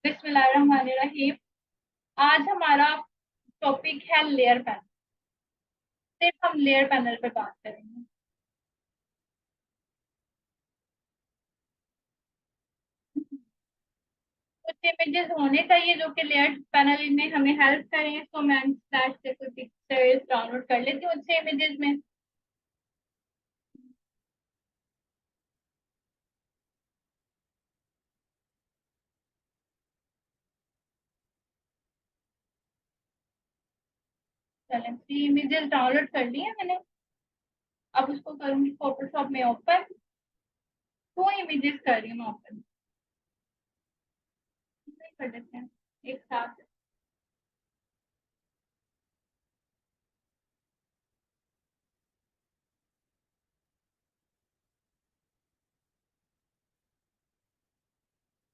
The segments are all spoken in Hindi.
बिस्मिल्लाहिर्रहमानिर्रहीम। आज हमारा टॉपिक है लेयर पैनल। सिर्फ हम लेयर पैनल पे बात करेंगे। कुछ इमेजेस होने चाहिए जो कि लेयर पैनल में हमें हेल्प करें, तो मैं फ्लैश से कुछ पिक्चर्स डाउनलोड कर लेती हूँ अच्छे इमेजेस में। चलें, 3 इमेजेस डाउनलोड कर ली है मैंने। अब उसको करूंगी फोटोशॉप में ओपन। 2 इमेजेस कर रही हूँ मैं ओपन। कर देते हैं एक साथ।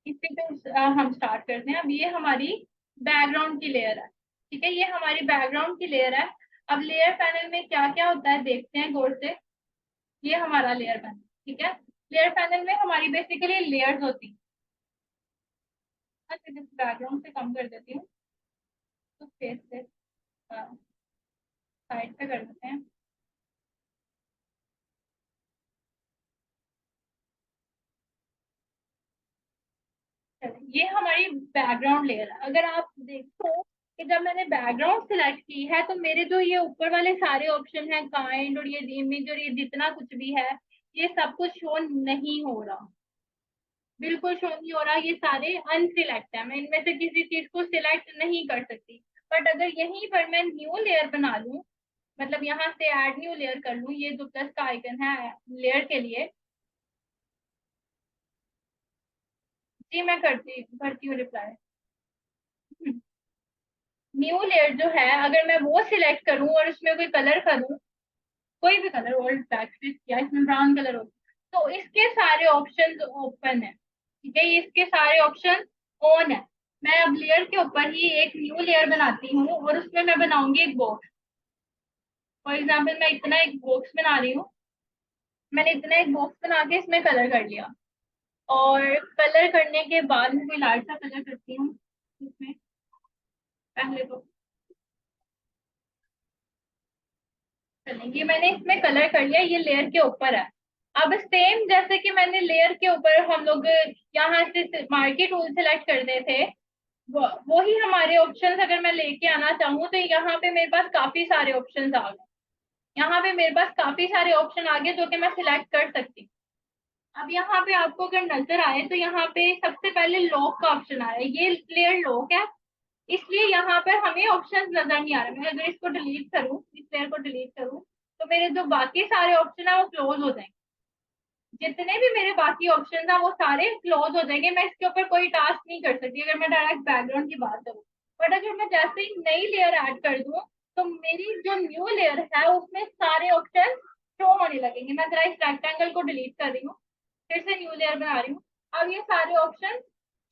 इसी पे हम स्टार्ट करते हैं। अब ये हमारी बैकग्राउंड की लेयर है। ठीक है, ये हमारी बैकग्राउंड की लेयर है। अब लेयर पैनल में क्या क्या होता है देखते हैं गौर से। ये हमारा लेयर पैनल। ठीक है, लेयर पैनल में हमारी बेसिकली लेयर्स होती हैं। अच्छा, बैकग्राउंड से कम कर देती हूँ तो फेस से साइड पे कर देते हैं। चलिए, ये हमारी बैकग्राउंड लेयर है। अगर आप देखो कि जब मैंने बैकग्राउंड सिलेक्ट की है तो मेरे जो ये ऊपर वाले सारे ऑप्शन हैं, काइंड और ये इमेज और ये जितना कुछ भी है, ये सब कुछ शो नहीं हो रहा। बिल्कुल शो नहीं हो रहा, ये सारे अनसिलेक्ट है। मैं इनमें से किसी चीज को सिलेक्ट नहीं कर सकती। बट अगर यहीं पर मैं न्यू लेयर बना लूं, मतलब यहाँ से ऐड न्यू लेयर कर लूं, ये जो प्लस का आइकन है लेयर के लिए। जी मैं करती हूँ रिप्लाई। न्यू लेयर जो है, अगर मैं वो सिलेक्ट करूं और उसमें कोई कलर करूं, कोई भी कलर, ओल्ड बैक या इसमें ब्राउन कलर हो, तो इसके सारे ऑप्शन ओपन है। ठीक है, ये इसके सारे ऑप्शन ऑन है। मैं अब लेयर के ऊपर ही एक न्यू लेयर बनाती हूँ और उसमें मैं बनाऊंगी एक बॉक्स। फॉर एग्जाम्पल मैं इतना एक बॉक्स बना रही हूँ। मैंने इतना एक बॉक्स बना के इसमें कलर कर लिया। और कलर करने के बाद मैं कोई लाइट सा कलर करती हूँ इसमें। पहले तो चलेंगे, मैंने इसमें कलर कर लिया, ये लेयर के ऊपर है। अब सेम जैसे कि मैंने लेयर के ऊपर हम लोग यहाँ से मार्केट टूल सेलेक्ट करते थे, वही हमारे ऑप्शंस अगर मैं लेके आना चाहूँ तो यहाँ पे मेरे पास काफी सारे ऑप्शंस आ गए। यहाँ पे मेरे पास काफी सारे ऑप्शन आ गए जो कि मैं सिलेक्ट कर सकती हूँ। अब यहाँ पे आपको अगर नजर आए तो यहाँ पे सबसे पहले लॉक का ऑप्शन आ रहा है, ये लेयर लॉक है। इसलिए यहाँ पर हमें ऑप्शंस नजर नहीं आ रहे। मैं अगर इसको डिलीट करूँ, इस लेयर को डिलीट करूँ, तो मेरे जो बाकी सारे ऑप्शन है वो क्लोज हो जाएंगे। जितने भी मेरे बाकी ऑप्शन है वो सारे क्लोज हो जाएंगे। मैं इसके ऊपर कोई टास्क नहीं कर सकती अगर मैं डायरेक्ट बैकग्राउंड की बात करूँ। बट अगर मैं जैसे ही नई लेयर ऐड कर दूं, तो मेरी जो न्यू लेयर है उसमें सारे ऑप्शन शो होने लगेंगे। मैं जरा इस रेक्टेंगल को डिलीट कर रही हूँ, फिर से न्यू लेयर बना रही हूँ। अब ये सारे ऑप्शन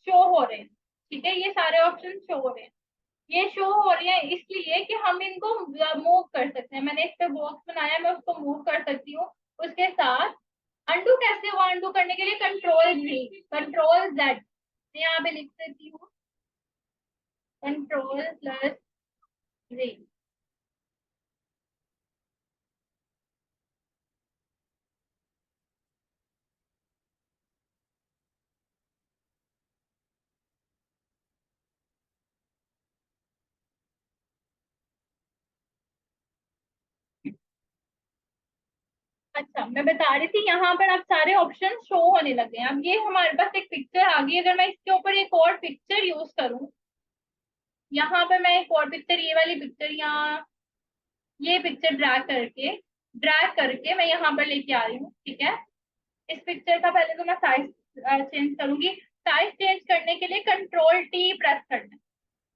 शो हो रहे हैं। ठीक है, ये सारे ऑप्शन शो हो रहे हैं। ये शो हो रही है इसलिए कि हम इनको मूव कर सकते हैं। मैंने इस पे बॉक्स बनाया, मैं उसको मूव कर सकती हूँ। उसके साथ अंडू कैसे हुआ, अंडू करने के लिए कंट्रोल जी, कंट्रोल Z। मैं यहाँ पे लिख देती हूँ कंट्रोल+Z। अच्छा, मैं बता रही थी यहाँ पर अब सारे ऑप्शन शो होने लगे हैं। अब ये हमारे पास एक पिक्चर आ गई। अगर मैं इसके ऊपर एक और पिक्चर यूज करूँ, यहाँ पे मैं एक और पिक्चर, ये वाली पिक्चर, यहाँ ये पिक्चर ड्रैग करके मैं यहाँ पर लेके आ रही हूँ। ठीक है, इस पिक्चर का पहले तो मैं साइज चेंज करूंगी। साइज चेंज करने के लिए कंट्रोल T प्रेस करना है।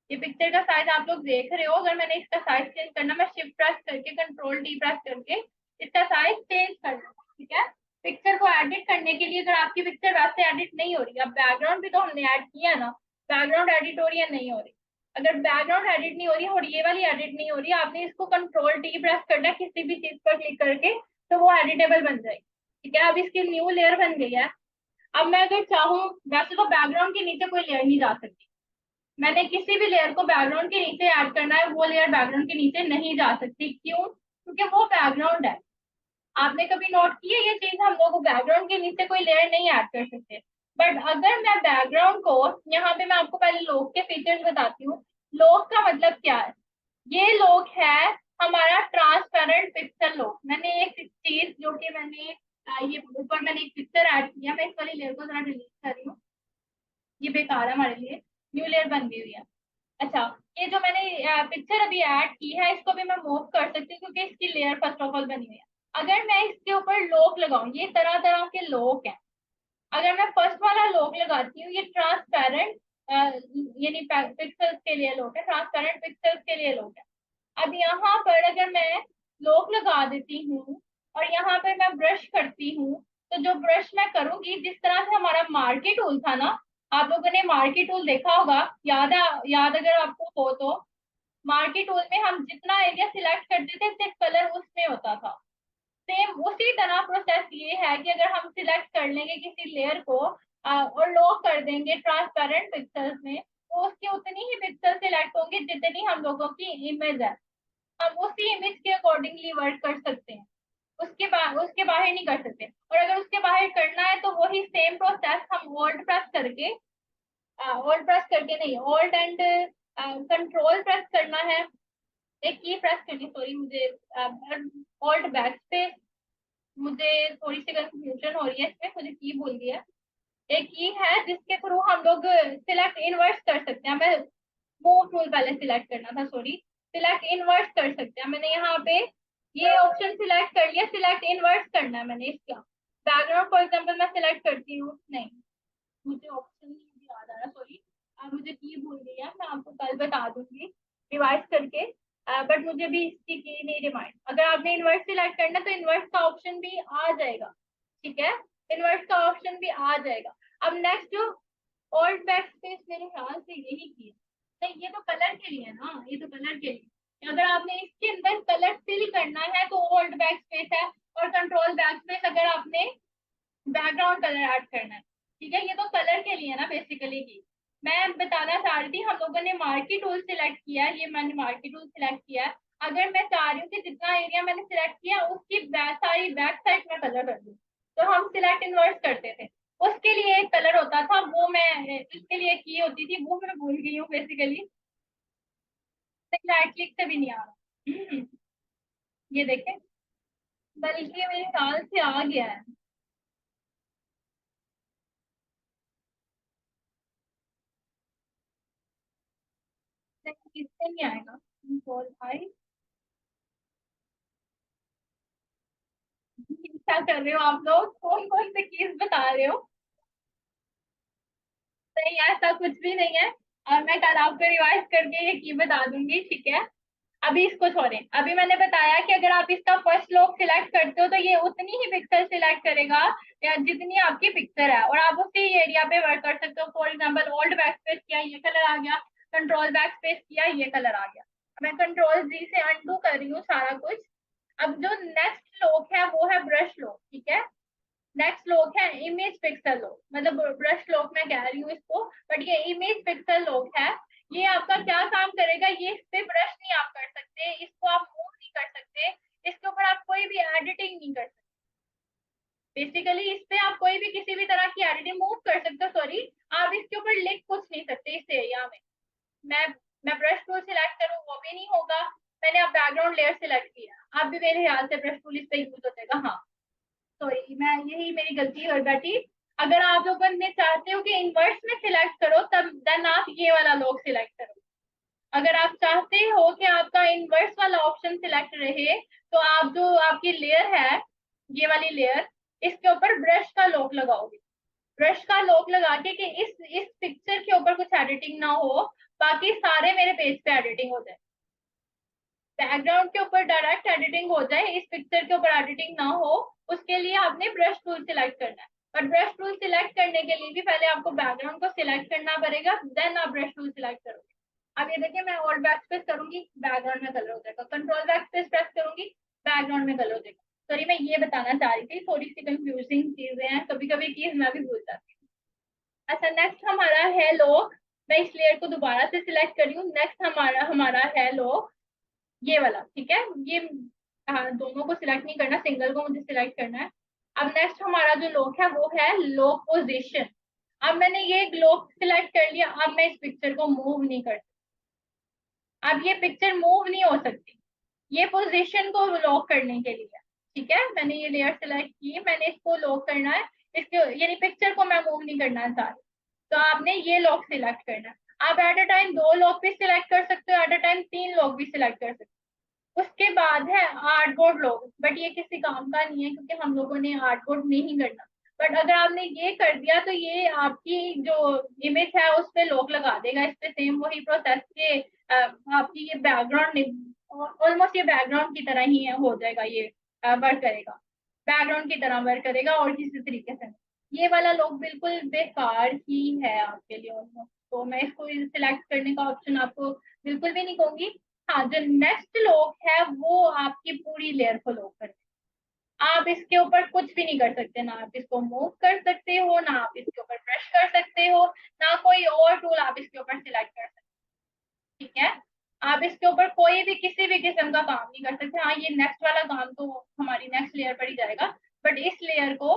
ये पिक्चर का साइज आप लोग देख रहे हो। अगर मैंने इसका साइज चेंज करना, मैं शिफ्ट प्रेस करके कंट्रोल T प्रेस करके इसका साइज चेंज करना। ठीक है, पिक्चर को एडिट करने के लिए, अगर आपकी पिक्चर वैसे एडिट नहीं हो रही, अब बैकग्राउंड भी तो हमने ऐड किया ना, बैकग्राउंड एडिट हो रही है नहीं हो रही। अगर बैकग्राउंड एडिट नहीं हो रही और ये वाली एडिट नहीं हो रही, आपने इसको कंट्रोल T प्रेस करना है किसी भी चीज पर क्लिक करके, तो वो एडिटेबल बन जाएगी। ठीक है, अब इसकी न्यू लेयर बन गई है। अब मैं अगर चाहूँ, वैसे तो बैकग्राउंड के नीचे कोई लेयर नहीं जा सकती। मैंने किसी भी लेयर को बैकग्राउंड के नीचे ऐड करना है, वो लेयर बैकग्राउंड के नीचे नहीं जा सकती। क्यों? क्योंकि वो बैकग्राउंड है। आपने कभी नोट की है ये चीज, हम लोग बैकग्राउंड के नीचे कोई लेयर नहीं ऐड कर सकते। बट अगर मैं बैकग्राउंड को, यहाँ पे मैं आपको पहले लोग के फीचर्स बताती हूँ। लोग का मतलब क्या है? ये लोग है हमारा ट्रांसपेरेंट पिक्सल लोग। मैंने एक चीज जो कि मैंने ये ऊपर मैंने एक पिक्चर ऐड किया, मैं इस वाली लेयर को जरा डिलीट कर रही हूँ, ये बेकार है हमारे लिए, न्यू लेयर बन गई हुई है। अच्छा, ये जो मैंने पिक्चर अभी ऐड की है, इसको भी मैं मूव कर सकती हूँ क्योंकि इसकी लेयर फर्स्ट ऑफ ऑल बनी हुई है। अगर मैं इसके ऊपर लोग लगाऊं, ये तरह तरह के लोग हैं। अगर मैं फर्स्ट वाला लोग लगाती हूँ, ये ट्रांसपेरेंट यानी पिक्सल्स के लिए लोग है, ट्रांसपेरेंट पिक्सल्स के लिए लोग है। अब यहाँ पर अगर मैं लोग लगा देती हूँ और यहाँ पर मैं ब्रश करती हूँ, तो जो ब्रश मैं करूंगी, जिस तरह से हमारा मार्की टूल था ना, आप लोगों ने मार्की टूल देखा होगा, याद है? याद अगर आपको हो तो, मार्की टूल में हम जितना एरिया सिलेक्ट करते थे सिर्फ कलर उसमें होता था। सेम उसी तरह प्रोसेस ये है कि अगर हम सिलेक्ट कर लेंगे किसी लेयर को और लॉक कर देंगे ट्रांसपेरेंट पिक्सल्स में, तो उसकी उतनी ही पिक्सल सिलेक्ट होंगी जितनी हम लोगों की इमेज है। हम उसी इमेज के अकॉर्डिंगली वर्क कर सकते हैं, उसके बाहर नहीं कर सकते। और अगर उसके बाहर करना है तो वही सेम प्रोसेस हम ऑल्ट प्रेस करके नहीं, ऑल्ट एंड कंट्रोल प्रेस करना है। एक की प्रेस करनी, सॉरी मुझे ऑल्ट बैक स्पेस, मुझे थोड़ी सी कंफ्यूजन हो रही है इसमें, मुझे की भूल गई है। एक की है जिसके थ्रू हम लोग सिलेक्ट इनवर्स कर सकते हैं। मैं मूव टूल पहले सिलेक्ट करना था, सॉरी, सिलेक्ट इनवर्स कर सकते हैं। मैंने यहाँ पे ये ऑप्शन सिलेक्ट कर लिया, सिलेक्ट इनवर्स करना है मैंने इसका। बैकग्राउंड फॉर एग्जाम्पल मैं सिलेक्ट करती हूँ, नहीं मुझे ऑप्शन नहीं याद आ रहा, सॉरी, मुझे की भूल गई है, मैं आपको कल बता दूंगी रिवाइज करके। बट मुझे भी इसकी की नहीं रिमाइंड। अगर आपने इनवर्स सिलेक्ट करना तो इनवर्स का ऑप्शन भी आ जाएगा, ठीक है, इनवर्स का ऑप्शन भी आ जाएगा। अब नेक्स्ट जो ऑल्ट बैक स्पेस, मेरे ख्याल से यही किया, नहीं ये तो कलर के लिए है ना, ये तो कलर के लिए। अगर आपने इसके अंदर कलर फिल करना है तो ऑल्ट बैक स्पेस है, और कंट्रोल बैक स्पेस अगर आपने बैकग्राउंड कलर ऐड करना है, ठीक है। ये तो कलर के लिए ना बेसिकली की मैं बताना चाह रही थी। हम लोगों ने मार्की टूल सिलेक्ट किया है, ये मैंने मार्की टूल सिलेक्ट किया है। अगर मैं चाह रही हूँ कि जितना एरिया मैंने सिलेक्ट किया उसकी सारी बैक साइड में कलर कर दूँ, तो हम सिलेक्ट इनवर्स करते थे। उसके लिए एक कलर होता था, वो मैं इसके लिए की होती थी, वो मैं भूल गई हूँ बेसिकली, राइट क्लिक से भी नहीं आ रहा। ये देखें, बल्कि मेरे ख्याल से आ गया है। नहीं, इससे नहीं आएगा। भाई क्या कर रहे हो आप लोग, कौन कौन से केस बता रहे हो? नहीं, ऐसा कुछ भी नहीं है। और मैं कल आपको रिवाइज करके ये की बता दूंगी, ठीक है। अभी इसको छोड़ें। अभी मैंने बताया कि अगर आप इसका फर्स्ट लॉक सिलेक्ट करते हो तो ये उतनी ही पिक्सल सिलेक्ट करेगा या जितनी आपकी पिक्चर है, और आप उसी एरिया पे वर्क कर सकते हो। For example alt back space किया, ये कलर आ गया, कंट्रोल बैक स्पेस किया, ये कलर आ गया। मैं कंट्रोल जी से अनडू कर रही हूँ सारा कुछ। अब जो नेक्स्ट लॉक है वो है ब्रश लॉक, ठीक है। नेक्स्ट लॉक है इमेज पिक्सल लॉक, मतलब ब्रश लॉक मैं कह रही हूँ इसको, बट ये इमेज पिक्सल लॉक है। ये आपका क्या काम करेगा, ये इस पे ब्रश नहीं आप कर सकते, इसको आप मूव नहीं कर सकते, इसके ऊपर आप कोई भी एडिटिंग नहीं कर सकते। बेसिकली इस पे आप कोई भी किसी भी तरह की एडिटिंग मूव कर सकते हो, सॉरी, आप इसके ऊपर लिख कुछ नहीं सकते इस एरिया में। मैं मैं ब्रश टूल सिलेक्ट करूँ वो भी नहीं होगा। मैंने अब बैकग्राउंड लेयर सिलेक्ट किया, अब भी मेरे ख्याल से ब्रश टूल इस पे यूज हो जाएगा, हाँ सॉरी, मैं यही मेरी गलती हो बैठी। अगर आप लोग ने चाहते हो कि इनवर्स में सिलेक्ट करो तब देन आप ये वाला लॉक सिलेक्ट करो। अगर आप चाहते हो कि आपका इनवर्स वाला ऑप्शन सिलेक्ट रहे, तो आप जो आपकी लेयर है, ये वाली लेयर, इसके ऊपर ब्रश का लॉक लगाओगे। ब्रश का लॉक लगा के कि इस पिक्चर के ऊपर कुछ एडिटिंग ना हो, बाकी सारे मेरे पेज पे एडिटिंग हो जाए। बैकग्राउंड के ऊपर डायरेक्ट एडिटिंग हो जाए, इस पिक्चर के ऊपर एडिटिंग ना हो, उसके लिए आपने ब्रश टूल सिलेक्ट करना है। बट ब्रश टूल सिलेक्ट करने के लिए भी पहले आपको बैकग्राउंड को सिलेक्ट करना पड़ेगा, देन आप ब्रश टूल सिलेक्ट करोगे। अब ये देखिए, मैं ऑल्ट बैक स्पेस करूंगी, बैकग्राउंड में कलर हो जाएगा, कंट्रोल बैक स्पेस प्रेस करूंगी, बैकग्राउंड में कलर हो जाएगा। सॉरी, मैं ये बताना चाह रही थी, थोड़ी सी कंफ्यूजिंग चीजें हैं, कभी कभी चीज मैं भी भूल जाती हूँ। अच्छा, नेक्स्ट हमारा है लोग। मैं इस लेयर को दोबारा से सिलेक्ट कर रही हूँ। नेक्स्ट हमारा हमारा है लोग ये वाला, ठीक है। ये हाँ, दोनों को सिलेक्ट नहीं करना, सिंगल को मुझे सिलेक्ट करना है। अब नेक्स्ट हमारा जो लोक है वो है लोक पोजीशन। अब मैंने ये लोक सिलेक्ट कर लिया। अब मैं इस पिक्चर को मूव नहीं कर सकती। अब ये पिक्चर मूव नहीं हो सकती, ये पोजीशन को लॉक करने के लिए। ठीक है, मैंने ये लेयर सेलेक्ट की, मैंने इसको लॉक करना है। इसके यानी पिक्चर को मैं मूव नहीं करना चाह रही, तो आपने ये लॉक सिलेक्ट करना है। आप एट अ टाइम 2 लॉक भी सिलेक्ट कर सकते हो, एट अ टाइम 3 लॉक भी सिलेक्ट कर सकते हो। उसके बाद है आर्टबोर्ड लॉक, बट ये किसी काम का नहीं है क्योंकि हम लोगों ने आर्टबोर्ड नहीं करना। बट अगर आपने ये कर दिया तो ये आपकी जो इमेज है उस पर लॉक लगा देगा। इस पे सेम वही प्रोसेस के आपकी ये बैकग्राउंड ऑलमोस्ट ये बैकग्राउंड की तरह ही है, हो जाएगा ये वर्क करेगा, बैकग्राउंड की तरह वर्क करेगा और किसी तरीके से। ये वाला लॉक बिल्कुल बेकार ही है आपके लिए ऑलमोस्ट, तो मैं इसको सिलेक्ट करने का ऑप्शन आपको बिल्कुल भी नहीं कहूंगी। हाँ, जो नेक्स्ट लॉक है वो आपकी पूरी लेयर को लॉक कर, आप इसके ऊपर कुछ भी नहीं कर सकते, ना आप इसको मूव कर सकते हो, ना आप इसके ऊपर ब्रश कर सकते हो, ना कोई और टूल आप इसके ऊपर सिलेक्ट कर सकते हो। ठीक है, आप इसके ऊपर कोई भी किसी भी किस्म का काम नहीं कर सकते। हाँ, ये नेक्स्ट वाला काम तो हमारी नेक्स्ट लेयर पर ही जाएगा, बट इस लेयर को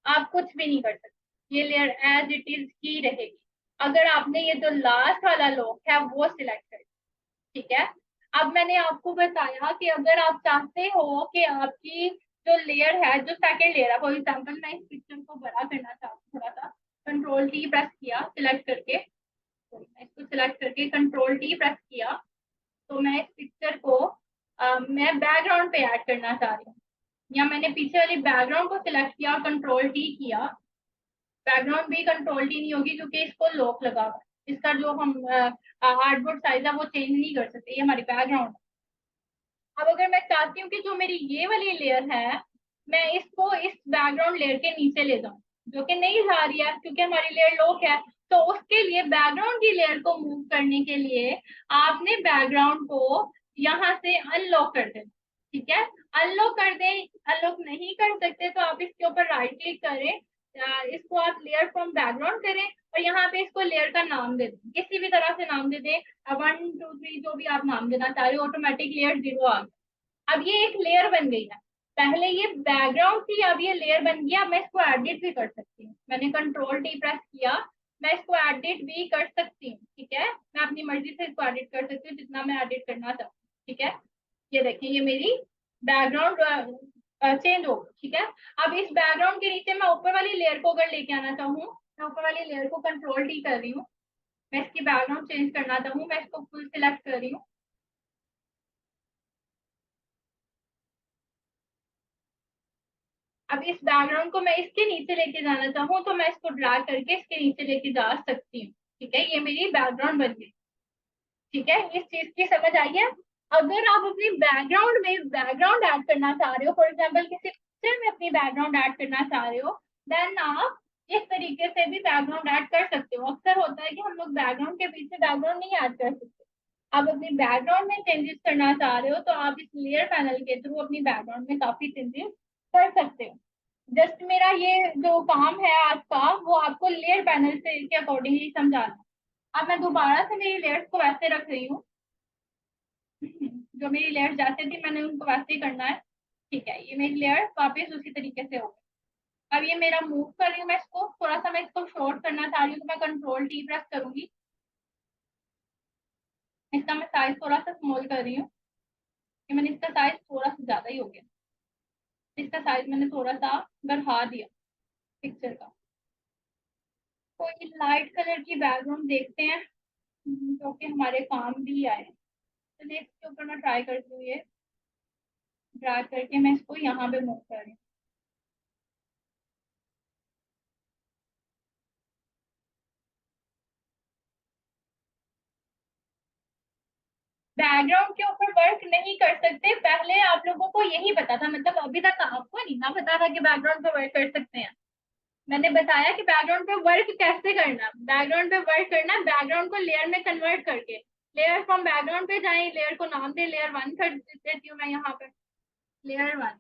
आप कुछ भी नहीं कर सकते, ये लेयर एज इट इज ही रहेगी अगर आपने ये जो लास्ट वाला लॉक है वो सिलेक्ट कर। ठीक है, अब मैंने आपको बताया कि अगर आप चाहते हो कि आपकी जो लेयर है, जो सेकंड लेयर है, फॉर एग्जांपल मैं इस पिक्चर को बड़ा करना चाहती हूँ थोड़ा सा, कंट्रोल टी प्रेस किया सिलेक्ट करके, तो मैं इसको सिलेक्ट करके कंट्रोल टी प्रेस किया, तो मैं इस पिक्चर को मैं बैकग्राउंड पे ऐड करना चाह रही हूँ, या मैंने पीछे वाली बैकग्राउंड को सिलेक्ट किया कंट्रोल टी किया। बैकग्राउंड भी कंट्रोल टी नहीं होगी क्योंकि इसको लॉक लगा हुआ है। इसका जो हम आर्टबोर्ड साइज है वो चेंज नहीं कर सकते, ये हमारी बैकग्राउंड। अब अगर मैं चाहती हूँ कि जो मेरी ये वाली लेयर है मैं इसको इस बैकग्राउंड लेयर के नीचे ले जाऊं, जो कि नहीं जा रही है क्योंकि हमारी लेयर लॉक है, तो उसके लिए बैकग्राउंड की लेयर को मूव करने के लिए आपने बैकग्राउंड को यहाँ से अनलॉक कर देना। ठीक है, अनलॉक कर दें। अनलॉक नहीं कर सकते तो आप इसके ऊपर राइट क्लिक करें, इसको आप लेयर फ्रॉम बैकग्राउंड करें और यहाँ पे इसको लेयर का नाम दे दें, किसी भी तरह से नाम दे दें, 1 2 3 जो भी आप नाम देना चाह रहे हो। ऑटोमेटिक लेयर 0 आ गया। अब ये एक लेयर बन गई है, पहले ये बैकग्राउंड थी, अब ये लेयर बन गया। मैं इसको एडिट भी कर सकती हूँ, मैंने कंट्रोल टी प्रेस किया, मैं इसको एडिट भी कर सकती हूँ। ठीक है, मैं अपनी मर्जी से इसको एडिट कर सकती हूँ जितना मैं एडिट करना चाहती हूँ। ठीक है, ये देखिए ये मेरी बैकग्राउंड चेंज हो गई। ठीक है, अब इस बैकग्राउंड के नीचे मैं ऊपर वाली लेयर को अगर लेके आना चाहूँ, मैं ऊपर वाली लेयर को कंट्रोल टी कर रही हूँ, मैं इसकी बैकग्राउंड चेंज करना चाहूँ, मैं इसको फुल सिलेक्ट कर रही हूँ। अब इस बैकग्राउंड को मैं इसके नीचे लेके जाना चाहूँ तो मैं इसको ड्रैग करके इसके नीचे लेके जा सकती हूँ। ठीक है, ये मेरी बैकग्राउंड बन गई। ठीक है, इस चीज की समझ आई है। अगर आप अपनी बैकग्राउंड में बैकग्राउंड ऐड करना चाह रहे हो, फॉर एग्जाम्पल किसी पिक्चर में अपनी बैकग्राउंड ऐड करना चाह रहे हो, देन आप इस तरीके से भी बैकग्राउंड ऐड कर सकते हो। अक्सर होता है कि हम लोग बैकग्राउंड के पीछे बैकग्राउंड नहीं ऐड कर सकते। आप अपनी बैकग्राउंड में चेंजेस करना चाह रहे हो तो आप इस लेयर पैनल के थ्रू अपनी बैकग्राउंड में काफी चेंजेस कर सकते हो। जस्ट मेरा ये जो काम है आज का वो आपको लेयर पैनल से के अकॉर्डिंगली समझाना। अब मैं दोबारा से मेरी लेयर्स को वैसे रख रही हूँ, जो मेरी लेयर्स जैसे थी मैंने उनको वैसे ही करना है। ठीक है, ये मेरी लेयर वापस उसी तरीके से हो गई। अब ये मेरा मूव कर रही हूँ, मैं इसको थोड़ा सा मैं इसको शॉर्ट करना चाह रही हूँ तो मैं कंट्रोल टी प्रेस करूंगी। इसका मैं साइज थोड़ा सा स्मॉल कर रही हूँ, कि मैंने इसका साइज थोड़ा सा ज्यादा ही हो गया, इसका साइज मैंने थोड़ा सा बढ़ा दिया पिक्चर का। कोई लाइट कलर की बैकग्राउंड देखते हैं जो कि हमारे काम भी आए। चलिए इसके ऊपर मैं ट्राई करती हूँ, ये ड्रैग करके मैं इसको यहाँ पे मूव कर रही हूँ। बैकग्राउंड के ऊपर वर्क नहीं कर सकते, पहले आप लोगों को यही पता था, मतलब अभी तक आपको नहीं ना पता था कि बैकग्राउंड पे वर्क कर सकते हैं। मैंने बताया कि बैकग्राउंड पे वर्क कैसे करना। बैकग्राउंड पे वर्क करना बैकग्राउंड को लेयर में कन्वर्ट करके, लेयर फ्रॉम बैकग्राउंड पे जाए, लेयर को नाम दे, लेयर 1 कर देती हूँ मैं यहाँ पे, लेयर 1।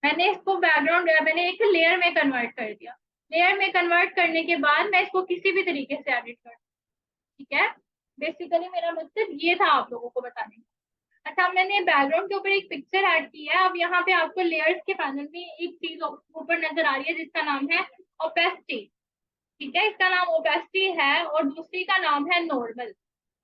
मैंने इसको बैकग्राउंड मैंने एक लेयर में कन्वर्ट कर दिया। लेयर में कन्वर्ट करने के बाद मैं इसको किसी भी तरीके से एडिट कर, ठीक है, बेसिकली मेरा मकसद ये था आप लोगों को बताने का। अच्छा, मैंने बैकग्राउंड के ऊपर एक पिक्चर ऐड की है। अब यहाँ पे आपको लेयर्स के पैनल में एक चीज ऊपर नजर आ रही है जिसका नाम है ओपेसिटी। ठीक है, इसका नाम ओपेसिटी है और दूसरी का नाम है नॉर्मल।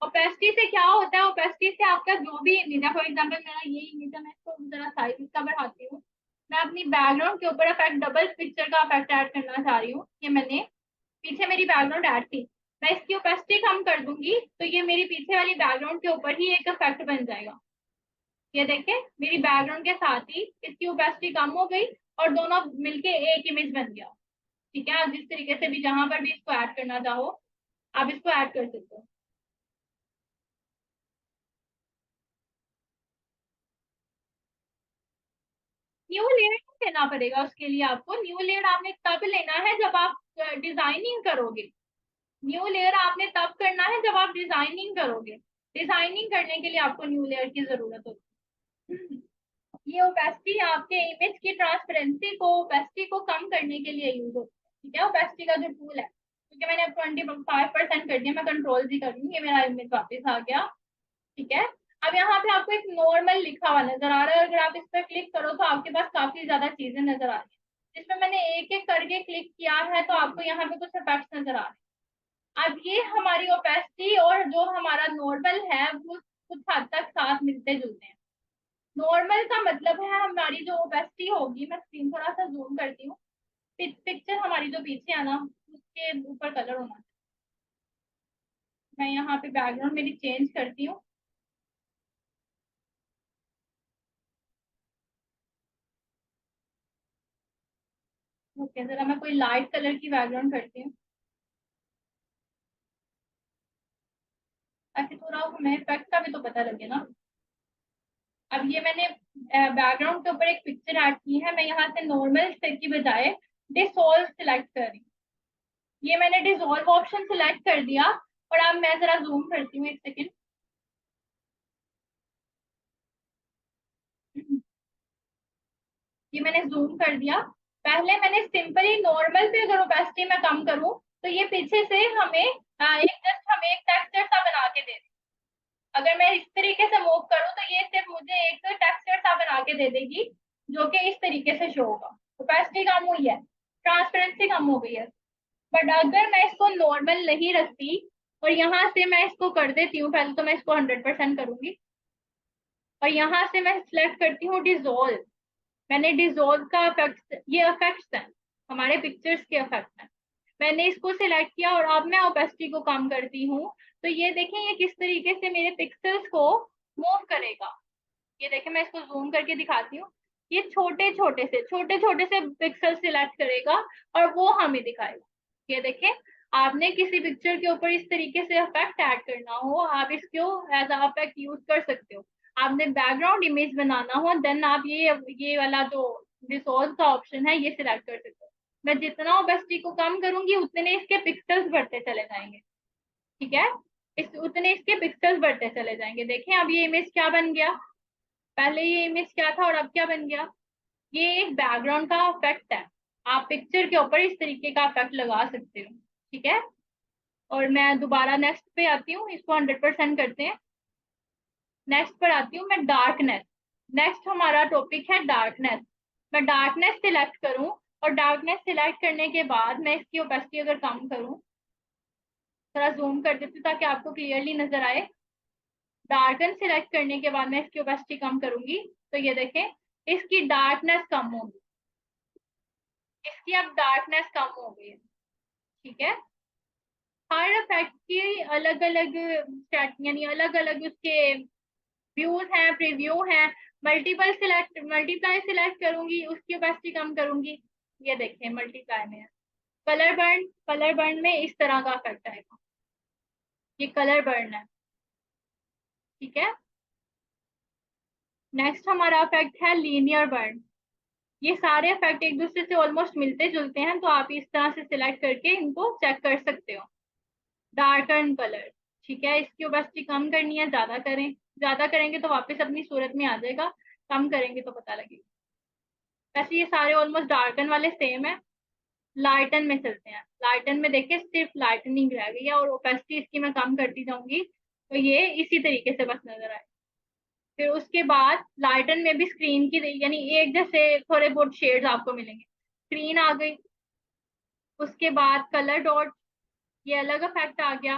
ओपेसिटी से क्या होता है, ओपेसिटी से आपका जो भी इमेज है, फॉर एग्जाम्पल मेरा ये इमेज है, मैं इसको जरा साइज इसका बढ़ाती हूँ। मैं अपनी बैकग्राउंड के ऊपर इफेक्ट डबल पिक्चर का इफेक्ट ऐड करना चाह रही हूँ। ये मैंने पीछे मेरी बैकग्राउंड ऐड थी, मैं इसकी ओपेसिटी कम कर दूंगी तो ये मेरी पीछे वाली बैकग्राउंड के ऊपर ही एक इफेक्ट बन जाएगा। ये देखें, मेरी बैकग्राउंड के साथ ही इसकी ओपेसिटी कम हो गई और दोनों मिलके एक इमेज बन गया। ठीक है, आप जिस तरीके से भी जहां पर भी इसको ऐड करना चाहो आप इसको ऐड कर सकते हो। न्यू लेयर लेना पड़ेगा उसके लिए, आपको न्यू लेयर आपने तब लेना है जब आप डिजाइनिंग करोगे। न्यू लेयर आपने तब करना है जब आप डिजाइनिंग करोगे। डिजाइनिंग करने के लिए आपको न्यू लेयर की जरूरत होती है। ये ओपेसिटी आपके इमेज की ट्रांसपेरेंसी को, ओपेसिटी को कम करने के लिए यूज होती है। ठीक है, ओपेसिटी का जो टूल है, क्योंकि मैंने अब 25% कर दिया, मैं कंट्रोल भी कर लूंगी, मेरा इमेज वापस आ गया। ठीक है, अब यहाँ पे आपको एक नॉर्मल लिखा हुआ नजर आ रहा है, अगर आप इस पर क्लिक करो तो आपके पास काफी ज्यादा चीजें नजर आ रही है। जिसमें मैंने एक एक करके क्लिक किया है तो आपको यहाँ पे कुछ इफेक्ट्स नजर आ रहे हैं। अब ये हमारी ओपेसिटी और जो हमारा नॉर्मल है वो कुछ हद तक साथ मिलते जुलते हैं। नॉर्मल का मतलब है हमारी जो ओपेसिटी होगी, मैं स्क्रीन थोड़ा सा जूम करती हूँ, पिक्चर हमारी जो पीछे है ना उसके ऊपर कलर होना चाहिए। मैं यहाँ पे बैकग्राउंड मेरी चेंज करती हूँ। ओके, जरा मैं कोई लाइट कलर की बैकग्राउंड करती हूँ ताकि थोड़ा हमें इफेक्ट का भी तो पता लगे ना। अब ये मैंने बैकग्राउंड के ऊपर एक पिक्चर ऐड की है, मैं यहाँ से नॉर्मल से की बजाय डिसॉल्व सिलेक्ट कर रही हूँ। ये मैंने डिसॉल्व ऑप्शन सिलेक्ट कर दिया और अब मैं जरा जूम करती हूँ, एक सेकेंड। ये मैंने जूम कर दिया। पहले मैंने सिंपली नॉर्मल पे अगर ओपेसिटी में कम करूं तो ये पीछे से हमें हमें एक टेक्सचर सा बना के दे देगी। अगर मैं इस तरीके से मूव करूं तो ये सिर्फ मुझे एक टेक्सचर सा बना के दे देगी जो कि इस तरीके से शो होगा। ओपेसिटी कम हुई है, ट्रांसपेरेंसी कम हो गई है। बट अगर मैं इसको नॉर्मल नहीं रखती और यहाँ से मैं इसको कर देती हूँ, पहले तो मैं इसको 100% करूंगी और यहाँ से मैं सिलेक्ट करती हूँ डिजोल्व। मैंने डिजोल्व का इफेक्ट, ये इफेक्ट्स हैं हमारे पिक्चर्स के इफेक्ट हैं, मैंने इसको सिलेक्ट किया और अब मैं ओपेसिटी को कम करती हूँ तो ये देखें ये किस तरीके से मेरे पिक्सल्स को मूव करेगा। ये देखें, मैं इसको जूम करके दिखाती हूँ। ये छोटे छोटे से पिक्सल सिलेक्ट करेगा और वो हमें दिखाएगा। ये देखें, आपने किसी पिक्चर के ऊपर इस तरीके से इफेक्ट ऐड करना हो आप इसको एज अ इफेक्ट यूज कर सकते हो। आपने बैकग्राउंड इमेज बनाना हो देन आप ये वाला जो डिसॉल्व का ऑप्शन है ये सिलेक्ट कर सकते हो। मैं जितना ओपेसिटी को कम करूंगी उतने इसके पिक्सल्स बढ़ते चले जाएंगे। ठीक है, इस उतने इसके पिक्सल्स बढ़ते चले जाएंगे। देखें अब ये इमेज क्या बन गया, पहले ये इमेज क्या था और अब क्या बन गया। ये एक बैकग्राउंड का इफेक्ट है, आप पिक्चर के ऊपर इस तरीके का इफेक्ट लगा सकते हो। ठीक है, और मैं दोबारा नेक्स्ट पे आती हूँ, इसको 100% करते हैं। नेक्स्ट पर आती हूँ मैं, डार्कनेस। नेक्स्ट हमारा टॉपिक है डार्कनेस। मैं डार्कनेस सिलेक्ट करूँ और डार्कनेस सिलेक्ट करने के बाद मैं इसकी ओपेसिटी अगर कम करूँ, थोड़ा जूम कर देती हूँ ताकि आपको क्लियरली नजर आए। डार्कन सिलेक्ट करने के बाद मैं इसकी ओपेसिटी कम करूंगी तो ये देखें इसकी डार्कनेस कम होगी, इसकी अब डार्कनेस कम हो गई है। ठीक है, हर इफेक्ट की अलग अलग सेट यानी अलग अलग उसके व्यूज हैं, प्रीव्यू हैं। मल्टीप्लाई सिलेक्ट करूंगी उसकी ओपेसिटी कम करूंगी। ये देखें मल्टीप्लाई में है। कलर बर्न में इस तरह का इफेक्ट आएगा, ये कलर बर्न है। ठीक है, नेक्स्ट हमारा इफेक्ट है लीनियर बर्न। ये सारे इफेक्ट एक दूसरे से ऑलमोस्ट मिलते जुलते हैं तो आप इस तरह से सिलेक्ट करके इनको चेक कर सकते हो। डार्कन कलर, ठीक है, इसकी ओपेसिटी कम करनी है, ज्यादा करें, ज्यादा करेंगे तो वापस अपनी सूरत में आ जाएगा, कम करेंगे तो पता लगेगा। वैसे ये सारे ऑलमोस्ट डार्कन वाले सेम है। लाइटन में चलते हैं। लाइटन में देखिए सिर्फ लाइटनिंग रह गई है और ओपेसिटी इसकी मैं कम करती जाऊंगी तो ये इसी तरीके से बस नजर आए। फिर उसके बाद लाइटन में भी स्क्रीन की यानी एक जैसे थोड़े बहुत शेड्स आपको मिलेंगे। स्क्रीन आ गई। उसके बाद कलर डॉट, ये अलग इफेक्ट आ गया।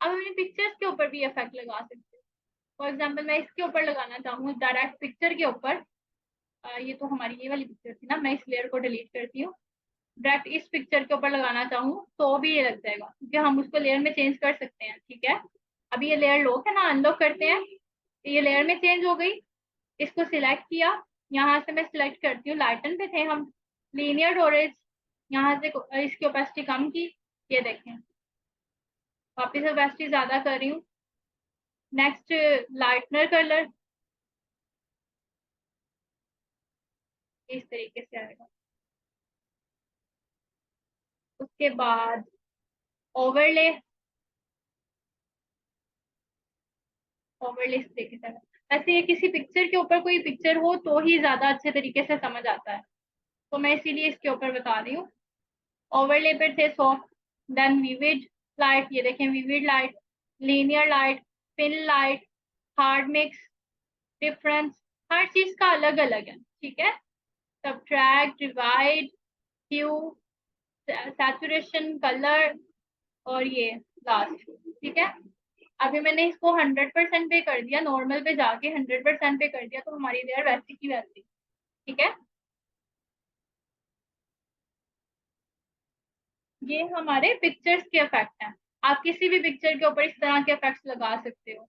अब हम पिक्चर्स के ऊपर भी इफेक्ट लगा सकते हैं। फॉर एग्जाम्पल मैं इसके ऊपर लगाना चाहूँ डायरेक्ट पिक्चर के ऊपर। ये तो हमारी ये वाली पिक्चर थी ना, मैं इस लेयर को डिलीट करती हूँ। डायरेक्ट इस पिक्चर के ऊपर लगाना चाहूँ तो भी ये लग जाएगा क्योंकि हम उसको लेयर में चेंज कर सकते हैं। ठीक है, अभी ये लेयर लॉक है ना, अनलॉक करते हैं तो ये लेयर में चेंज हो गई। इसको सिलेक्ट किया, यहाँ से मैं सिलेक्ट करती हूँ, लाइटन पे थे हम, लीनियर टोरेज, यहाँ से इसकी ओपेसिटी कम की। ये देखें, वापिस ओपेसिटी ज्यादा कर रही हूँ। नेक्स्ट लाइटनर कलर, इस तरीके से आएगा। उसके बाद ओवरले, ओवरले इस तरीके से आएगा। ऐसे ये किसी पिक्चर के ऊपर कोई पिक्चर हो तो ही ज्यादा अच्छे तरीके से समझ आता है, तो मैं इसीलिए इसके ऊपर बता रही हूँ। ओवरले पर थे सॉफ्ट, देन विविड लाइट, ये देखें vivid light, linear light, pin light, hard mix, difference, हर चीज का अलग अलग है। ठीक है, subtract, divide, hue, saturation, colour, और ये लास्ट। ठीक है, अभी मैंने इसको 100% पे कर दिया, नॉर्मल पे जाके 100% पे कर दिया तो हमारी लेयर वैसी की वैसी। ठीक है, ये हमारे पिक्चर्स के इफेक्ट हैं। आप किसी भी पिक्चर के ऊपर इस तरह के इफेक्ट्स लगा सकते हो।